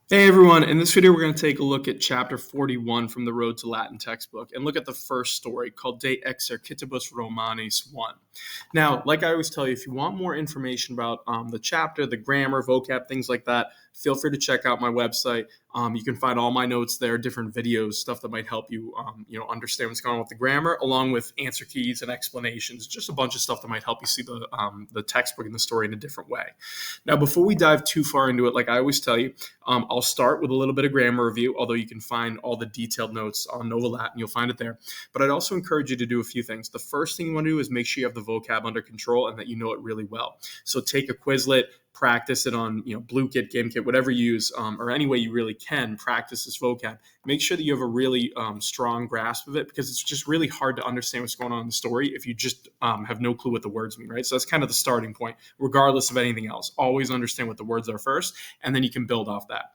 Hey everyone, in this video we're going to take a look at chapter 41 from the Road to Latin textbook and look at the first story called De Exercitibus Romanis I. Now, like I always tell you, if you want more information about the chapter, the grammar, vocab, things like that, feel free to check out my website. You can find all my notes there, different videos, stuff that might help you, understand what's going on with the grammar, along with answer keys and explanations, just a bunch of stuff that might help you see the textbook and the story in a different way. Now, before we dive too far into it, like I always tell you, I'll start with a little bit of grammar review, although you can find all the detailed notes on Nova Latin. You'll find it there. But I'd also encourage you to do a few things. The first thing you want to do is make sure you have the vocab under control and that you know it really well. So take a Quizlet, practice it on BlueKit, GameKit, whatever you use, or any way you really can practice this vocab. Make sure that you have a really strong grasp of it, because it's just really hard to understand what's going on in the story if you just have no clue what the words mean, right? So that's kind of the starting point, regardless of anything else. Always understand what the words are first, and then you can build off that.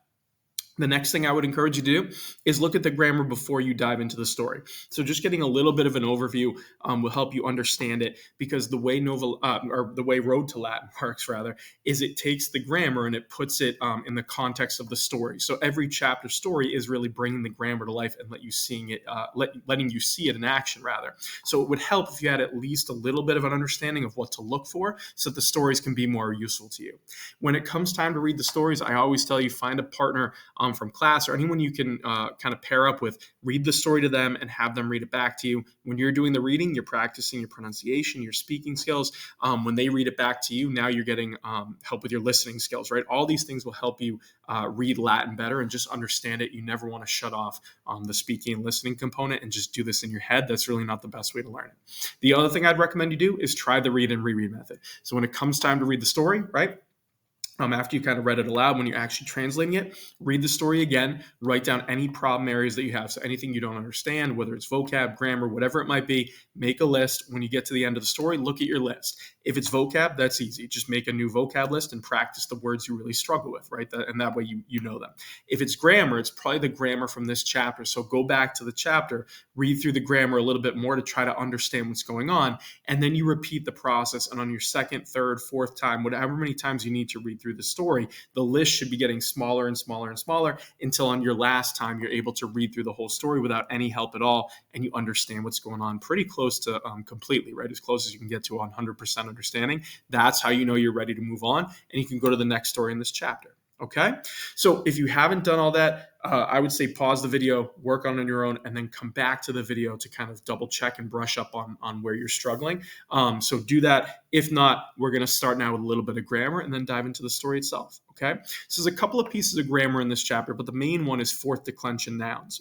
The next thing I would encourage you to do is look at the grammar before you dive into the story. So just getting a little bit of an overview will help you understand it, because the way the way Road to Latin works, rather, is it takes the grammar and it puts it in the context of the story. So every chapter story is really bringing the grammar to life and letting you see it in action, rather. So it would help if you had at least a little bit of an understanding of what to look for, so that the stories can be more useful to you. When it comes time to read the stories, I always tell you, find a partner from class or anyone you can kind of pair up with. Read the story to them and have them read it back to you. When you're doing the reading, you're practicing your pronunciation, your speaking skills. When they read it back to you, now you're getting help with your listening skills, right? All these things will help you read Latin better and just understand it. You never want to shut off the speaking and listening component and just do this in your head. That's really not the best way to learn it. The other thing I'd recommend you do is try the read and reread method. So when it comes time to read the story, right? After you kind of read it aloud, when you're actually translating it, read the story again, write down any problem areas that you have. So anything you don't understand, whether it's vocab, grammar, whatever it might be, make a list. When you get to the end of the story, look at your list. If it's vocab, that's easy. Just make a new vocab list and practice the words you really struggle with, right? And that way you know them. If it's grammar, it's probably the grammar from this chapter. So go back to the chapter, read through the grammar a little bit more to try to understand what's going on, and then you repeat the process. And on your second, third, fourth time, whatever many times you need to read through the story, the list should be getting smaller and smaller and smaller until on your last time you're able to read through the whole story without any help at all, and you understand what's going on pretty close to completely, right? As close as you can get to 100% understanding. That's how you know you're ready to move on, and you can go to the next story in this chapter. Okay, so if you haven't done all that, I would say pause the video, work on your own, and then come back to the video to kind of double check and brush up on where you're struggling. So do that. If not, we're going to start now with a little bit of grammar and then dive into the story itself. Okay, so there's a couple of pieces of grammar in this chapter, but the main one is fourth declension nouns.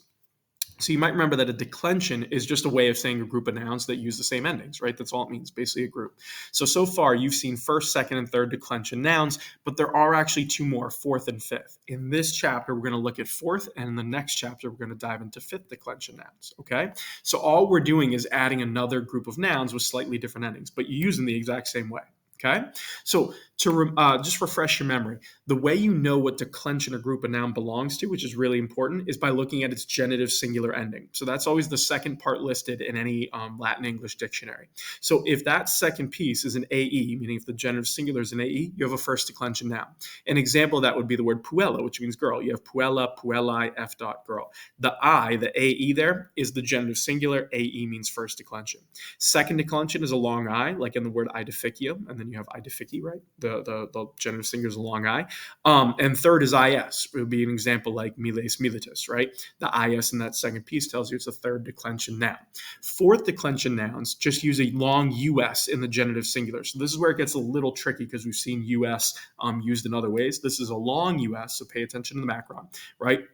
So you might remember that a declension is just a way of saying a group of nouns that use the same endings, right? That's all it means, basically a group. So far you've seen first, second, and third declension nouns, but there are actually two more, fourth and fifth. In this chapter, we're going to look at fourth, and in the next chapter, we're going to dive into fifth declension nouns, okay? So all we're doing is adding another group of nouns with slightly different endings, but you use them the exact same way. Okay, so to just refresh your memory, the way you know what declension or group a noun belongs to, which is really important, is by looking at its genitive singular ending. So that's always the second part listed in any Latin English dictionary. So if that second piece is an AE, meaning if the genitive singular is an AE, you have a first declension noun. An example of that would be the word puella, which means girl. You have puella, puellae, f dot girl. The I, the AE there, is the genitive singular. AE means first declension. Second declension is a long I, like in the word identificio, and then you have identifici, right? The genitive singular is a long I. And third is is. It would be an example like miles militus, right? The is in that second piece tells you it's a third declension noun. Fourth declension nouns just use a long us in the genitive singular. So this is where it gets a little tricky, because we've seen us used in other ways. This is a long us, so pay attention to the macron, right?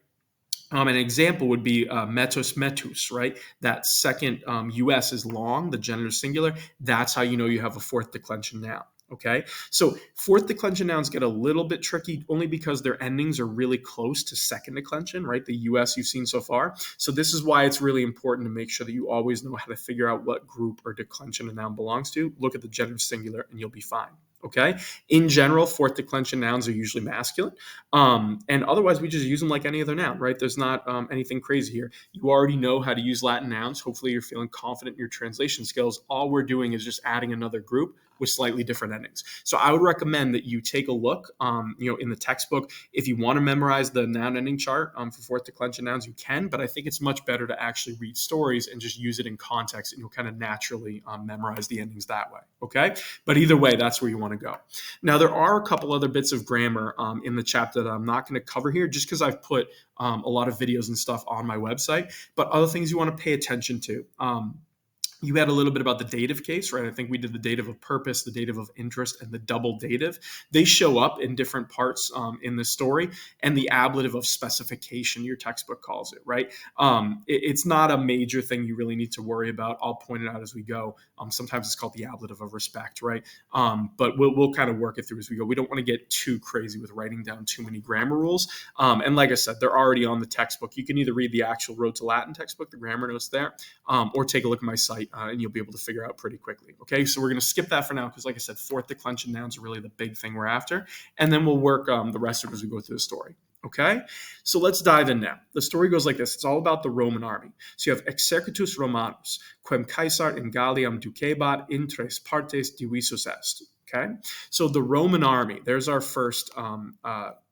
An example would be metus metus, right? That second us is long, the genitive singular. That's how you know you have a fourth declension noun. Okay, so fourth declension nouns get a little bit tricky only because their endings are really close to second declension, right? The us you've seen so far. So this is why it's really important to make sure that you always know how to figure out what group or declension a noun belongs to. Look at the genitive singular and you'll be fine. Okay. In general, fourth declension nouns are usually masculine. And otherwise, we just use them like any other noun, right? There's not anything crazy here. You already know how to use Latin nouns. Hopefully, you're feeling confident in your translation skills. All we're doing is just adding another group with slightly different endings. So I would recommend that you take a look, in the textbook. If you want to memorize the noun ending chart for fourth declension nouns, you can. But I think it's much better to actually read stories and just use it in context, and you'll kind of naturally memorize the endings that way. Okay. But either way, that's where you want to go. Now, there are a couple other bits of grammar in the chapter that I'm not going to cover here, just because I've put a lot of videos and stuff on my website, but other things you want to pay attention to. You had a little bit about the dative case, right? I think we did the dative of purpose, the dative of interest, and the double dative. They show up in different parts in the story, and the ablative of specification, your textbook calls it, right? It's not a major thing you really need to worry about. I'll point it out as we go. Sometimes it's called the ablative of respect, right? But we'll kind of work it through as we go. We don't want to get too crazy with writing down too many grammar rules. And like I said, they're already on the textbook. You can either read the actual Road to Latin textbook, the grammar notes there, or take a look at my site. And you'll be able to figure out pretty quickly. Okay, so we're going to skip that for now because, like I said, fourth declension nouns are really the big thing we're after, and then we'll work the rest of it as we go through the story. Okay, so let's dive in now. The story goes like this. It's all about the Roman army. So you have Exercitus Romanus, quem Caesar in Galliam ducebat in tres partes divisus est. Okay, so the Roman army, there's our first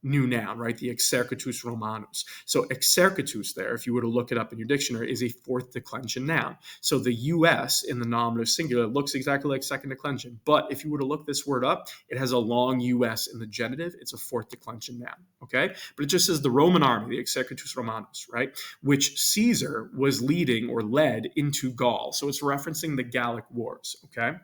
new noun, right? The Exercitus Romanus. So Exercitus there, if you were to look it up in your dictionary, is a fourth declension noun. So the US in the nominative singular looks exactly like second declension. But if you were to look this word up, it has a long US in the genitive. It's a fourth declension noun, okay? But it just says the Roman army, the Exercitus Romanus, right? Which Caesar was leading or led into Gaul. So it's referencing the Gallic Wars, okay?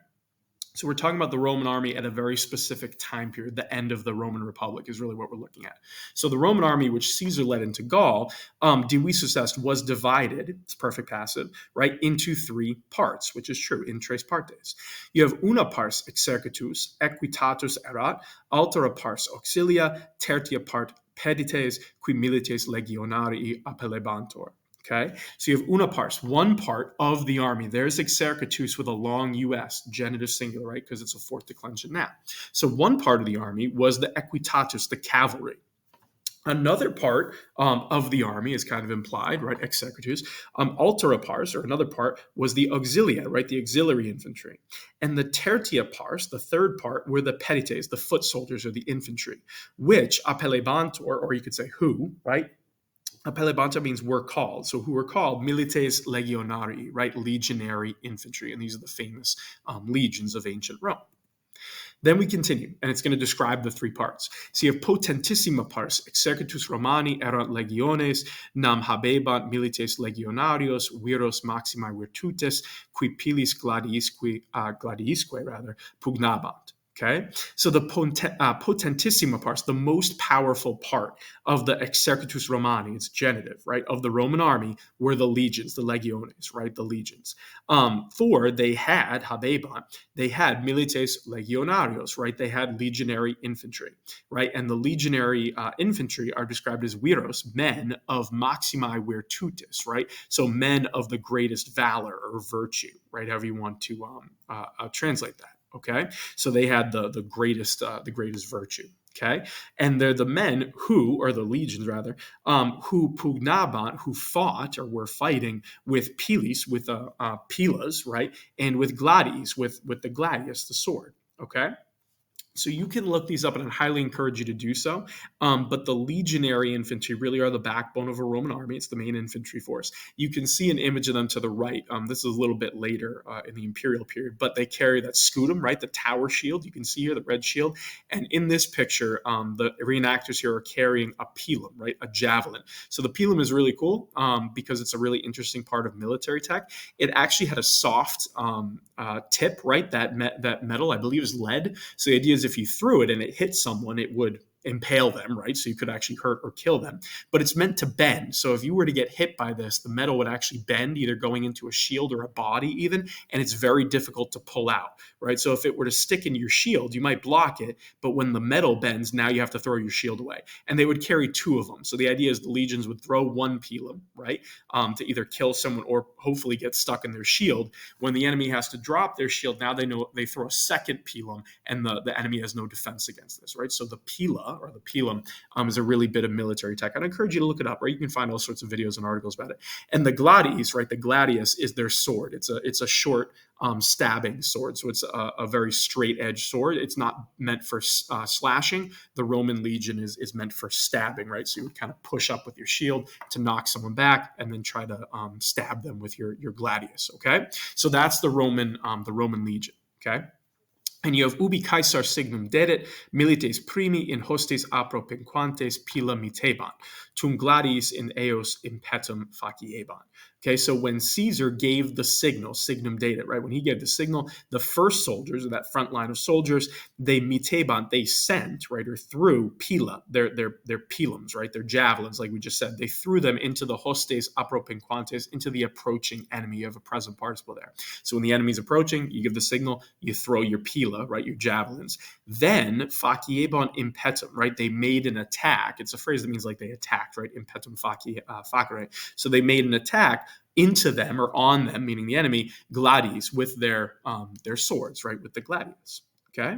So we're talking about the Roman army at a very specific time period. The end of the Roman Republic is really what we're looking at. So the Roman army, which Caesar led into Gaul, divisus est, was divided, it's perfect passive, right, into thrui parts, which is true, in tres partes. You have una pars exercitus, equitatus erat, altera pars auxilia, tertia part pedites, qui milites legionarii appellebantur. Okay, so you have una pars, one part of the army. There's exercitus with a long US, genitive singular, right? Because it's a fourth declension noun. So one part of the army was the equitatus, the cavalry. Another part of the army is kind of implied, right? Exercitus. Altera pars, or another part, was the auxilia, right? The auxiliary infantry. And the tertia pars, the third part, were the pedites, the foot soldiers or the infantry, which appellebantur, or you could say who, right? Appellebantur means were called. So who were called? Milites legionarii, right? Legionary infantry. And these are the famous legions of ancient Rome. Then we continue, and it's going to describe the three parts. So you have potentissima pars, exercitus Romani erant legiones, nam habebant milites legionarios, viros maximae virtutes, qui pilis gladiisque pugnabant. Okay, so the potentissima pars, the most powerful part of the Exercitus Romani, it's genitive, right, of the Roman army were the legions, the legiones, right, the legions. For they had, habebant, they had milites legionarios, right, they had legionary infantry, right, and the legionary infantry are described as viros, men of maximae virtutes, right, so men of the greatest valor or virtue, right, however you want to translate that. Okay, so they had the greatest virtue. Okay, and they're the men who, or the legions rather, who pugnabant, who fought or were fighting with pilis, with pilas, right, and with gladies, with the gladius, the sword. Okay. So you can look these up, and I highly encourage you to do so. But the legionary infantry really are the backbone of a Roman army. It's the main infantry force. You can see an image of them to the right. This is a little bit later in the imperial period, but they carry that scutum, right? The tower shield. You can see here the red shield. And in this picture, the reenactors here are carrying a pilum, right? A javelin. So the pilum is really cool because it's a really interesting part of military tech. It actually had a soft tip, right? That metal, I believe, is lead. So the idea is if you threw it and it hit someone, it would impale them, right? So you could actually hurt or kill them, but it's meant to bend. So if you were to get hit by this, the metal would actually bend, either going into a shield or a body even, and it's very difficult to pull out, right? So if it were to stick in your shield, you might block it, but when the metal bends, now you have to throw your shield away. And they would carry two of them. So the idea is the legions would throw one pilum, right, to either kill someone or hopefully get stuck in their shield. When the enemy has to drop their shield, now they know they throw a second pilum, and the enemy has no defense against this, right? So the pila or the pilum is a really bit of military tech. I'd encourage you to look it up, right? You can find all sorts of videos and articles about it. And the gladius, right? The gladius is their sword. It's a short stabbing sword. So it's a very straight edge sword. It's not meant for slashing. The Roman legion is meant for stabbing, right? So you would kind of push up with your shield to knock someone back and then try to stab them with your gladius, okay? So that's the Roman legion, okay? And you have ubi Caesar signum dedit, milites primi in hostes apropinquantes pila miteban, tum gladiis in eos impetum facieban. Okay, so when Caesar gave the signal, signum dedit, right? When he gave the signal, the first soldiers, or that front line of soldiers, they miteban, they sent, right, or threw pila, their pilums, right, their javelins, like we just said. They threw them into the hostes apropinquantes, into the approaching enemy. You have a present participle there. So when the enemy's approaching, you give the signal, you throw your pila, right, your javelins. Then facieban impetum, right, they made an attack. It's a phrase that means like they attacked, right, impetum facere. So they made an attack into them or on them, meaning the enemy, gladies, with their swords, right, with the gladius. Okay.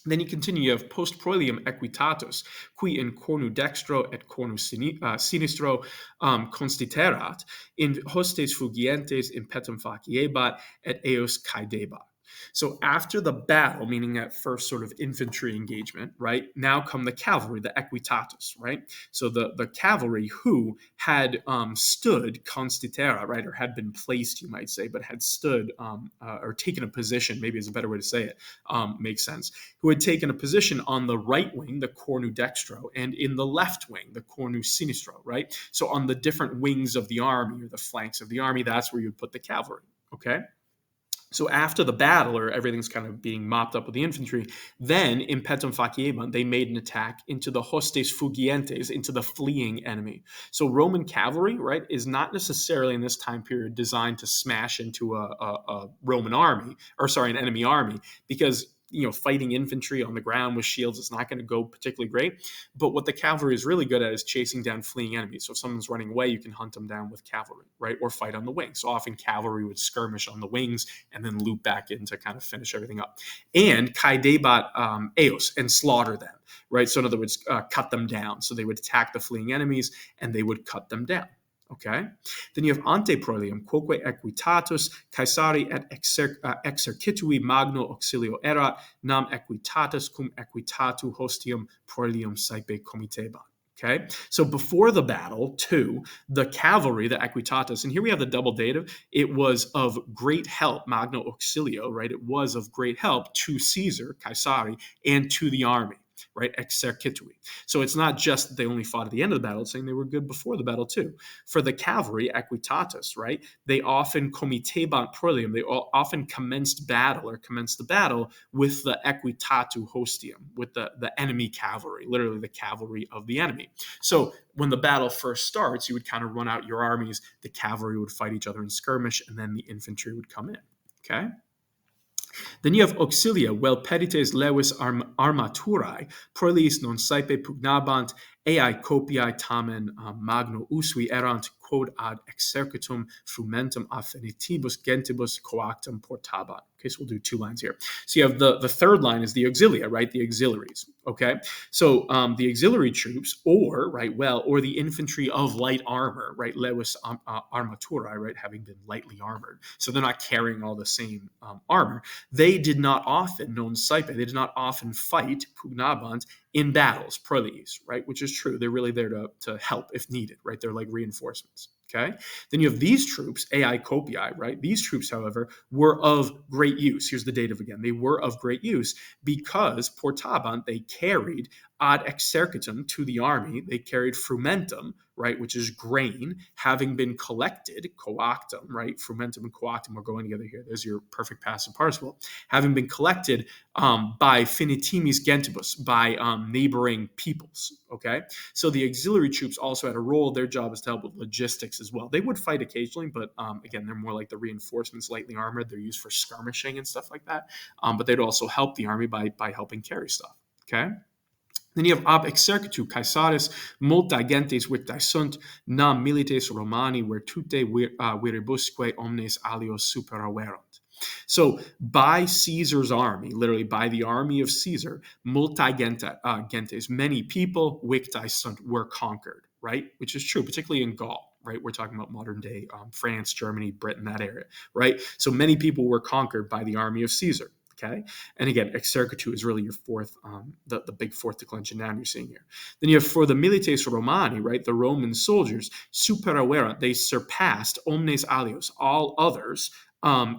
Then you continue, you have post proelium equitatus, qui in cornu dextro et cornu sinistro constiterat, in hostes fugientes impetum faciebat et eos caedebat. So after the battle, meaning that first sort of infantry engagement, right, now come the cavalry, the equitatus, right? So the cavalry who had stood constitera, right, or had been placed, you might say, but had stood or taken a position, maybe is a better way to say it, makes sense, who had taken a position on the right wing, the cornu dextro, and in the left wing, the cornu sinistro, right? So on the different wings of the army or the flanks of the army, that's where you would put the cavalry, okay? So after the battle, or everything's kind of being mopped up with the infantry, then impetum facieban, they made an attack into the hostes fugientes, into the fleeing enemy. So Roman cavalry, right, is not necessarily in this time period designed to smash into a Roman army, or sorry, an enemy army, because fighting infantry on the ground with shields is not going to go particularly great. But what the cavalry is really good at is chasing down fleeing enemies. So if someone's running away, you can hunt them down with cavalry, right? Or fight on the wings. So often cavalry would skirmish on the wings and then loop back in to kind of finish everything up. And caedebat eos, and slaughter them, right? So in other words, cut them down. So they would attack the fleeing enemies and they would cut them down. Okay, then you have ante proelium, quoque equitatus Caesari et exercitui magno auxilio erat, nam equitatus cum equitatu hostium proelium saepe comitebat. Okay, so before the battle, too, the cavalry, the equitatus, and here we have the double dative, it was of great help, magno auxilio, right? It was of great help to Caesar, Caesari, and to the army, right? Exercitui. So it's not just that they only fought at the end of the battle, it's saying they were good before the battle too. For the cavalry, equitatus, right? They often comitebat proelium, they often commenced the battle with the equitatu hostium, with the enemy cavalry, literally the cavalry of the enemy. So when the battle first starts, you would kind of run out your armies, the cavalry would fight each other in skirmish, and then the infantry would come in, okay? Then you have auxilia, vel pedites levis armaturae, proeliis non saepe pugnabant, ei copiae tamen magno usui erant, quod ad exercitum frumentum affinitibus gentibus coactum portabant. Okay, so we'll do two lines here. So you have the third line is the auxilia, right? The auxiliaries. Okay, so the auxiliary troops, or the infantry of light armor, right? Levis armaturae, right? Having been lightly armored, so they're not carrying all the same armor. They did not often, non saepe, they did not often fight pugnabant in battles, proeliis, right? Which is true. They're really there to help if needed, right? They're like reinforcements. Okay. Then you have these troops, ai copiae, right? These troops, however, were of great use. Here's the dative again. They were of great use because portabant, they carried ad exercitum, to the army, they carried frumentum, right, which is grain, having been collected, coactum, right, frumentum and coactum are going together here. There's your perfect passive participle. Having been collected by finitimis gentibus, by neighboring peoples, okay? So the auxiliary troops also had a role. Their job is to help with logistics as well. They would fight occasionally, but again, they're more like the reinforcements, lightly armored. They're used for skirmishing and stuff like that. But they'd also help the army by helping carry stuff, okay? Then you have ab exercitu Caesaris multa gentes victae sunt, nam milites Romani virtute viribusque omnes alios superaverunt. So by Caesar's army, literally by the army of Caesar, multi gentes, many people, victae sunt, were conquered, right? Which is true, particularly in Gaul, right? We're talking about modern day France, Germany, Britain, that area, right? So many people were conquered by the army of Caesar. Okay, and again, exercitu is really your fourth, the big fourth declension noun you're seeing here. Then you have for the milites Romani, right, the Roman soldiers, superaverunt, they surpassed omnes alios, all others,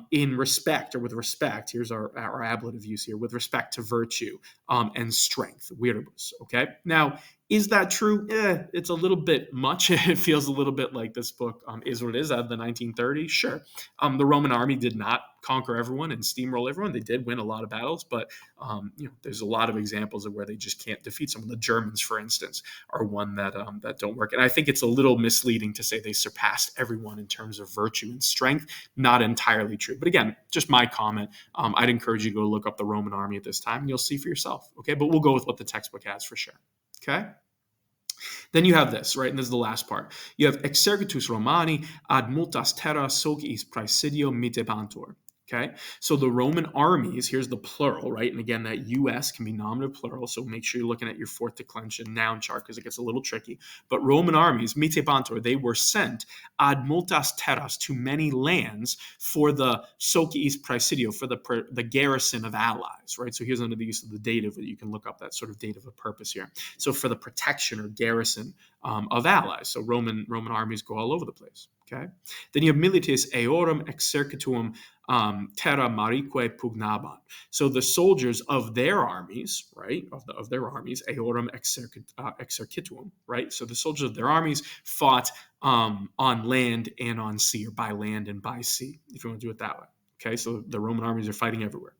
in respect, or with respect, here's our ablative use here, with respect to virtue and strength, viribus, okay? Now, is that true? It's a little bit much. It feels a little bit like this book is what it is out of the 1930s. Sure. The Roman army did not conquer everyone and steamroll everyone. They did win a lot of battles, but there's a lot of examples of where they just can't defeat someone. The Germans, for instance, are one that don't work. And I think it's a little misleading to say they surpassed everyone in terms of virtue and strength. Not entirely true. But again, just my comment. I'd encourage you to go look up the Roman army at this time, and you'll see for yourself. Okay, but we'll go with what the textbook has for sure. Okay. Then you have this, right? And this is the last part. You have exercitus Romani ad multas terra sociis praesidio mitebantur. Okay, so the Roman armies, here's the plural, right? And again, that US can be nominative plural, so make sure you're looking at your fourth declension noun chart because it gets a little tricky. But Roman armies, mitebantur, they were sent ad multas terras, to many lands, for the sociis praesidio, for the garrison of allies, right? So here's under the use of the dative, that you can look up that sort of dative of purpose here. So for the protection or garrison of allies. So Roman armies go all over the place. Okay. Then you have milites eorum exercituum terra marique pugnabant. So the soldiers of their armies, right, of their armies, eorum exercituum, right. So the soldiers of their armies fought on land and on sea, or by land and by sea, if you want to do it that way. Okay. So the Roman armies are fighting everywhere.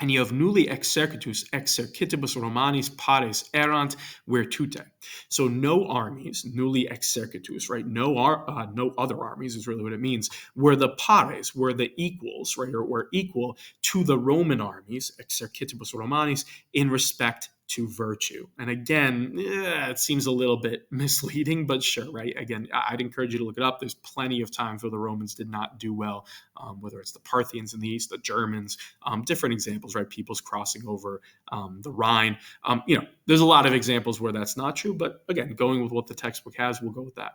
And you have nulli exercitibus Romanis pares erant virtute. So no armies, nulli exercitus, right? No other armies is really what it means, were the pares, were the equals, right? Or were equal to the Roman armies, exercitibus Romanis, in respect to virtue. And again, it seems a little bit misleading, but sure, right? Again, I'd encourage you to look it up. There's plenty of times where the Romans did not do well, whether it's the Parthians in the east, the Germans, different examples, right? Peoples crossing over the Rhine. There's a lot of examples where that's not true, but again, going with what the textbook has, we'll go with that.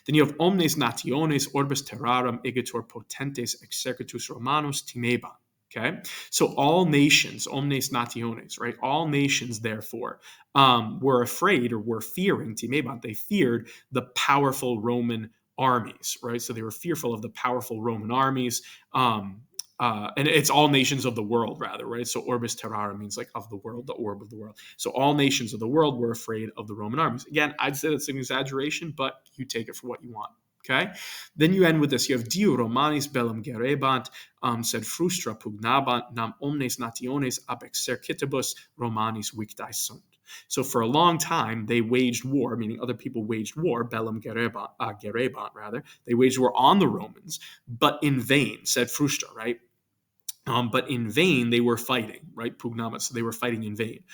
Then you have omnes nationes orbis terrarum igitur potentes exercitus Romanus timebant. Okay, so all nations, omnes nationes, right? All nations, therefore, were afraid, or were fearing, timebant. They feared the powerful Roman armies, right? So they were fearful of the powerful Roman armies. And it's all nations of the world, rather, right? So orbis terrarum means like of the world, the orb of the world. So all nations of the world were afraid of the Roman armies. Again, I'd say that's an exaggeration, but you take it for what you want. Okay, then you end with this. You have Dio Romanis bellum gerebant, sed frustra pugnabant, nam omnes nationes ab exercitibus Romanis victae sunt. So for a long time, they waged war, meaning other people waged war, bellum gerebant, rather. They waged war on the Romans, but in vain, sed frustra, right? But in vain, they were fighting, right? Pugnamas, so they were fighting in vain.